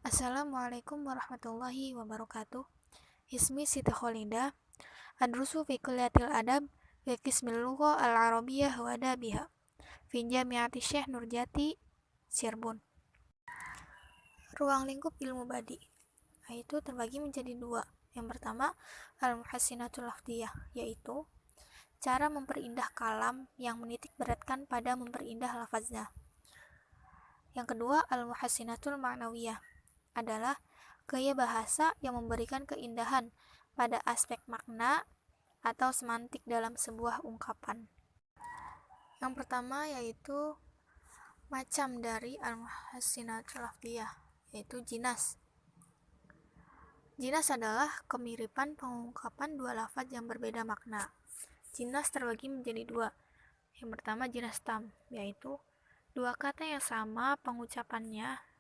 Assalamualaikum warahmatullahi wabarakatuh. Ismi Siti Kholidah, adrusu fi kulliyatil adab fi qismil lugha al-arabiyyah wa adabiha fi Jami'ati Syekh Nurjati, Cirebon. Ruang lingkup ilmu badi yaitu terbagi menjadi dua. Yang pertama, al-muhassinatul lafdiyah, yaitu cara memperindah kalam yang menitik beratkan pada memperindah lafaznya. Yang kedua, al-muhassinatul ma'nawiyah, adalah gaya bahasa yang memberikan keindahan pada aspek makna atau semantik dalam sebuah ungkapan. Yang pertama yaitu macam dari al-muhassinatul lafdiyah, yaitu jinas. Jinas adalah kemiripan pengungkapan dua lafaz yang berbeda makna. Jinas terbagi menjadi dua. Yang pertama jinas tam, yaitu dua kata yang sama pengucapannya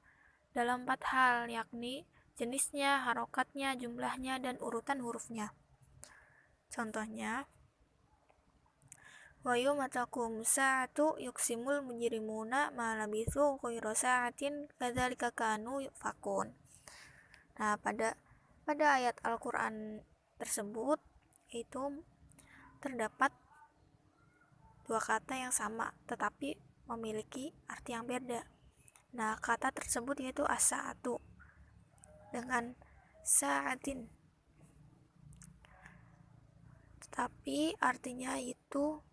dalam 4 hal, yakni jenisnya, harokatnya, jumlahnya, dan urutan hurufnya. Contohnya, wa yawma taqumu sa'atu yuqsimul mujrimuna ma labithu ghayra sa'atin kadzalika kanu yufakun. Nah, pada ayat Al-Qur'an tersebut itu terdapat dua kata yang sama tetapi memiliki arti yang beda. Nah, kata tersebut yaitu as-sa'atu dengan sa'atin, tetapi artinya itu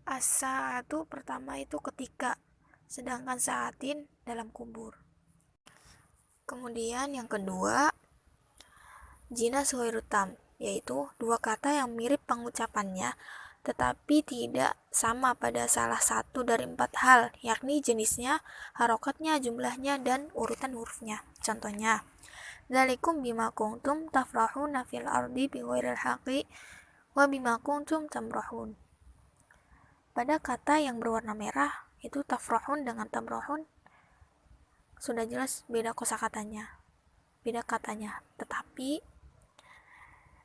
as-sa'atu pertama itu ketika, sedangkan sa'atin dalam kubur. Kemudian yang kedua, jinas ghairu tam, yaitu dua kata yang mirip pengucapannya tetapi tidak sama pada salah satu dari 4 hal, yakni jenisnya, harokatnya, jumlahnya, dan urutan hurufnya. Contohnya, dzalikum bima kuntum tafrahuna fil ardi bighairil haqqi wa bima kuntum tamrahun. Pada kata yang berwarna merah, itu tafrahun dengan tamrahun sudah jelas beda kosakatanya, beda katanya. Tetapi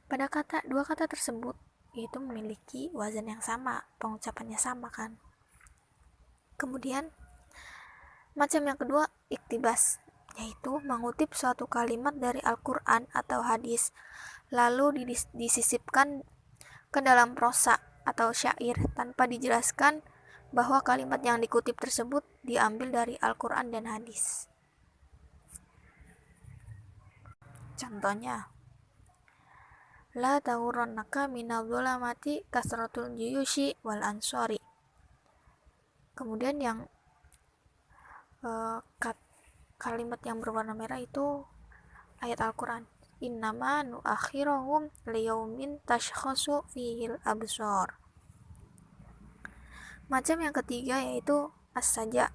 pada dua kata tersebut itu memiliki wazan yang sama, pengucapannya sama kan. Kemudian macam yang kedua, iktibas, yaitu mengutip suatu kalimat dari Al-Quran atau hadis lalu disisipkan ke dalam prosa atau syair tanpa dijelaskan bahwa kalimat yang dikutip tersebut diambil dari Al-Quran dan hadis. Contohnya, la taghurrannaka minadh dhulamati kasratul juyushi wal ansori. Kemudian yang kalimat yang berwarna merah itu ayat Al-Quran, innama nu'akhiruhum liyaumin tashkhasu fihil absar. Macam yang ketiga yaitu as-saja.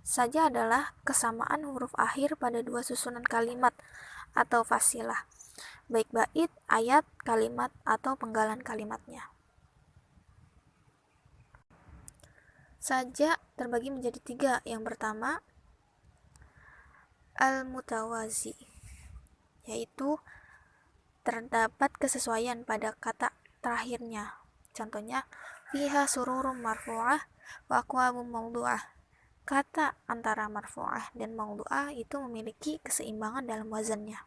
Saja adalah kesamaan huruf akhir pada dua susunan kalimat atau fasilah, baik bait, ayat, kalimat, atau penggalan kalimatnya. Saja terbagi menjadi 3. Yang pertama, al-mutawazi, yaitu terdapat kesesuaian pada kata terakhirnya. Contohnya, fiha sururum marfu'ah wa aqwamum mawdu'ah. Kata antara marfu'ah dan mawdu'ah itu memiliki keseimbangan dalam wazannya.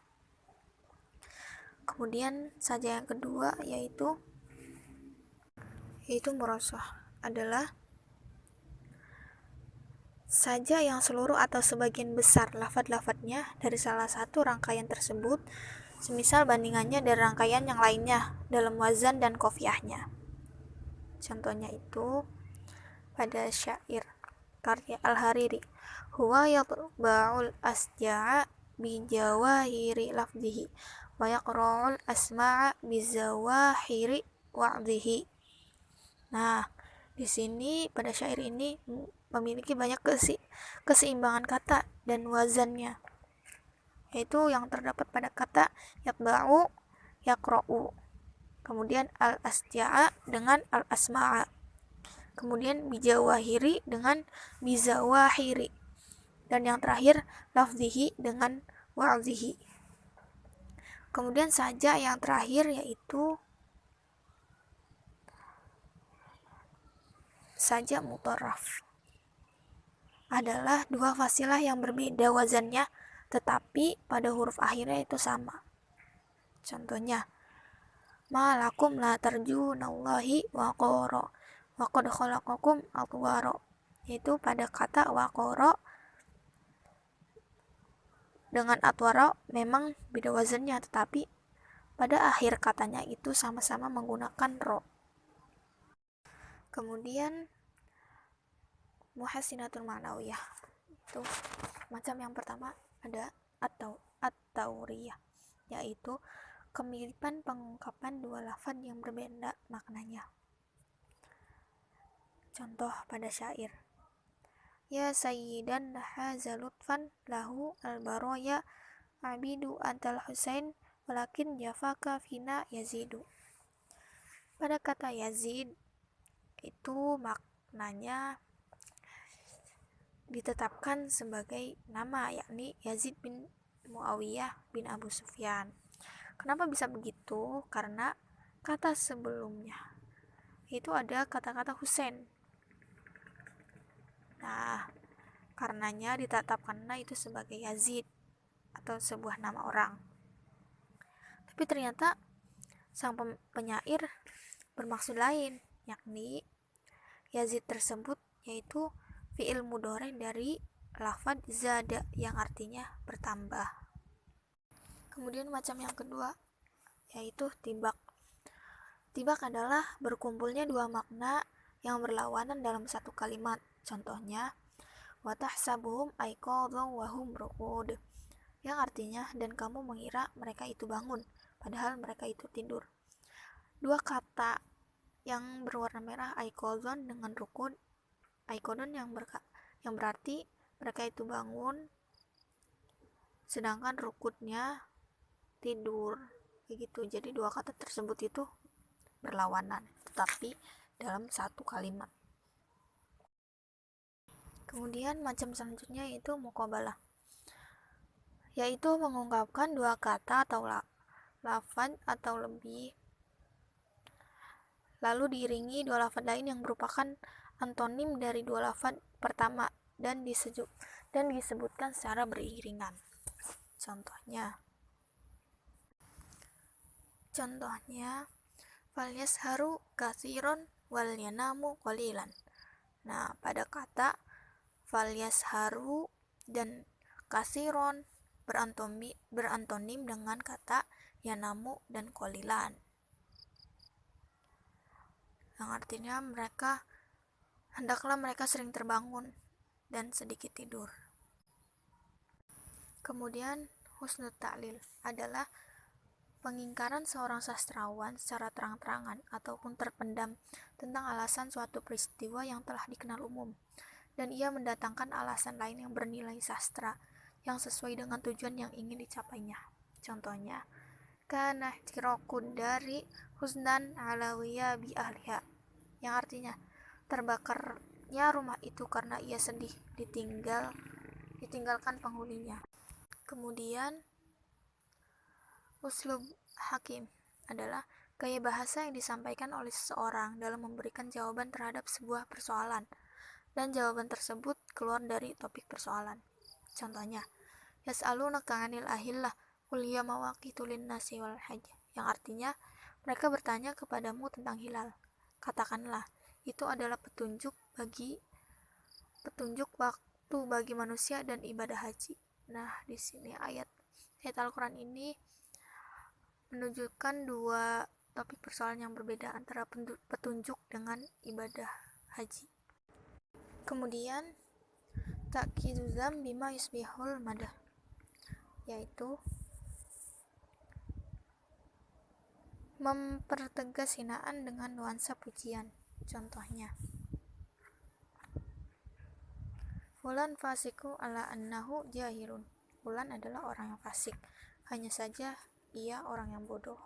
Kemudian saja yang kedua yaitu murasah, adalah saja yang seluruh atau sebagian besar lafaz-lafaznya dari salah satu rangkaian tersebut, semisal bandingannya dari rangkaian yang lainnya dalam wazan dan qafiyahnya. Contohnya itu pada syair karya Al-Hariri, huwa yatba'ul asja'a bijawahiri lafzihi wa yaqra'ul asma'a bizawahiri wa'dhihi. Nah, di sini pada syair ini memiliki banyak keseimbangan kata dan wazannya, yaitu yang terdapat pada kata yatba'u, yaqra'u, kemudian al-asja'a dengan al-asma'a, kemudian bijawahiri dengan bizawahiri, dan yang terakhir lafzihi dengan wa'dhihi. Kemudian saja yang terakhir yaitu saja mutarraf, adalah dua fasilah yang berbeda wazannya, tetapi pada huruf akhirnya itu sama. Contohnya, ma lakum la tarjunallahi waqara wa qad khalaqakum atwara. Yaitu pada kata waqara dengan atwara memang beda wazannya, tetapi pada akhir katanya itu sama-sama menggunakan ro. Kemudian muhassinatul ma'nawiyah. Itu macam yang pertama ada at-tauriyah, yaitu kemiripan pengungkapan dua lafaz yang berbeda maknanya. Contoh pada syair, ya sayyidan haza lutfan lahu al-baraya abidu antal husain walakin jafaka fina yazidu. Pada kata yazid itu maknanya ditetapkan sebagai nama, yakni Yazid bin Muawiyah bin Abu Sufyan. Kenapa bisa begitu? Karena kata sebelumnya itu ada kata-kata Husain. Nah, karenanya ditetapkanlah itu sebagai Yazid atau sebuah nama orang. Tapi ternyata sang penyair bermaksud lain, yakni Yazid tersebut yaitu fi'il mudhari dari lafaz zada yang artinya bertambah. Kemudian macam yang kedua yaitu tibak. Tibak adalah berkumpulnya dua makna yang berlawanan dalam satu kalimat. Contohnya, wa tahsabuhum aiqadhan wa hum ruqud, yang artinya dan kamu mengira mereka itu bangun padahal mereka itu tidur. Dua kata yang berwarna merah aiqadhan dengan ruqud. Aiqadhan yang berarti mereka itu bangun, sedangkan rukudnya tidur, begitu. Jadi dua kata tersebut itu berlawanan, tetapi dalam satu kalimat. Kemudian macam selanjutnya yaitu muqabalah, yaitu mengungkapkan dua kata atau lafaz atau lebih, lalu diiringi dua lafaz lain yang merupakan antonim dari dua lafaz pertama dan disebutkan secara beriringan. Contohnya falyasharu katsiron wal yanamu qalilan. Nah, pada kata falyasharu dan katsiron berantonim dengan kata yanamu dan qalilan, yang artinya hendaklah mereka sering terbangun dan sedikit tidur. Kemudian husnul ta'lil adalah pengingkaran seorang sastrawan secara terang-terangan ataupun terpendam tentang alasan suatu peristiwa yang telah dikenal umum, dan ia mendatangkan alasan lain yang bernilai sastra yang sesuai dengan tujuan yang ingin dicapainya. Contohnya, kana ihtiraqud dari huznan alawiya bi ahliha, yang artinya terbakarnya rumah itu karena ia sedih ditinggalkan penghuninya. Kemudian uslub hakim adalah gaya bahasa yang disampaikan oleh seseorang dalam memberikan jawaban terhadap sebuah persoalan, dan jawaban tersebut keluar dari topik persoalan. Contohnya, yas'alunaka 'anil ahillah qul hiya mawaqitu lin-nasi wal hajj, yang artinya mereka bertanya kepadamu tentang hilal. Katakanlah, itu adalah petunjuk waktu bagi manusia dan ibadah haji. Nah, di sini ayat Al-Quran ini menunjukkan dua topik persoalan yang berbeda antara petunjuk dengan ibadah haji. Kemudian ta'kidu dzam bima yusbihul madah, yaitu mempertegas hinaan dengan nuansa pujian. Contohnya, fulan fasiku ala annahu jahilun. Fulan adalah orang yang fasik, hanya saja ia orang yang bodoh.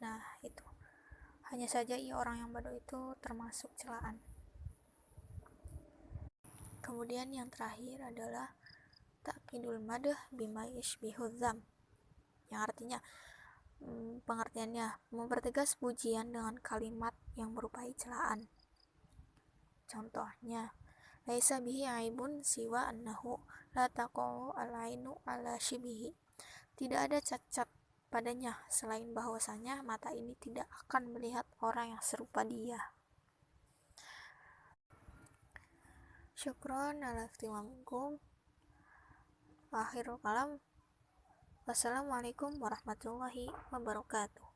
Nah, itu hanya saja ia orang yang bodoh itu termasuk celaan. Kemudian yang terakhir adalah ta'kidul madah bima yashbihu dzam, yang artinya pengertiannya mempertegas pujian dengan kalimat yang merupai celaan. Contohnya, laisa bihi aibun siwa annahu la taqau al-ainu ala shibihi. Tidak ada cacat padanya selain bahwasanya mata ini tidak akan melihat orang yang serupa dia. Syukron ala ihtimamikum. Akhirul kalam. Wassalamualaikum warahmatullahi wabarakatuh.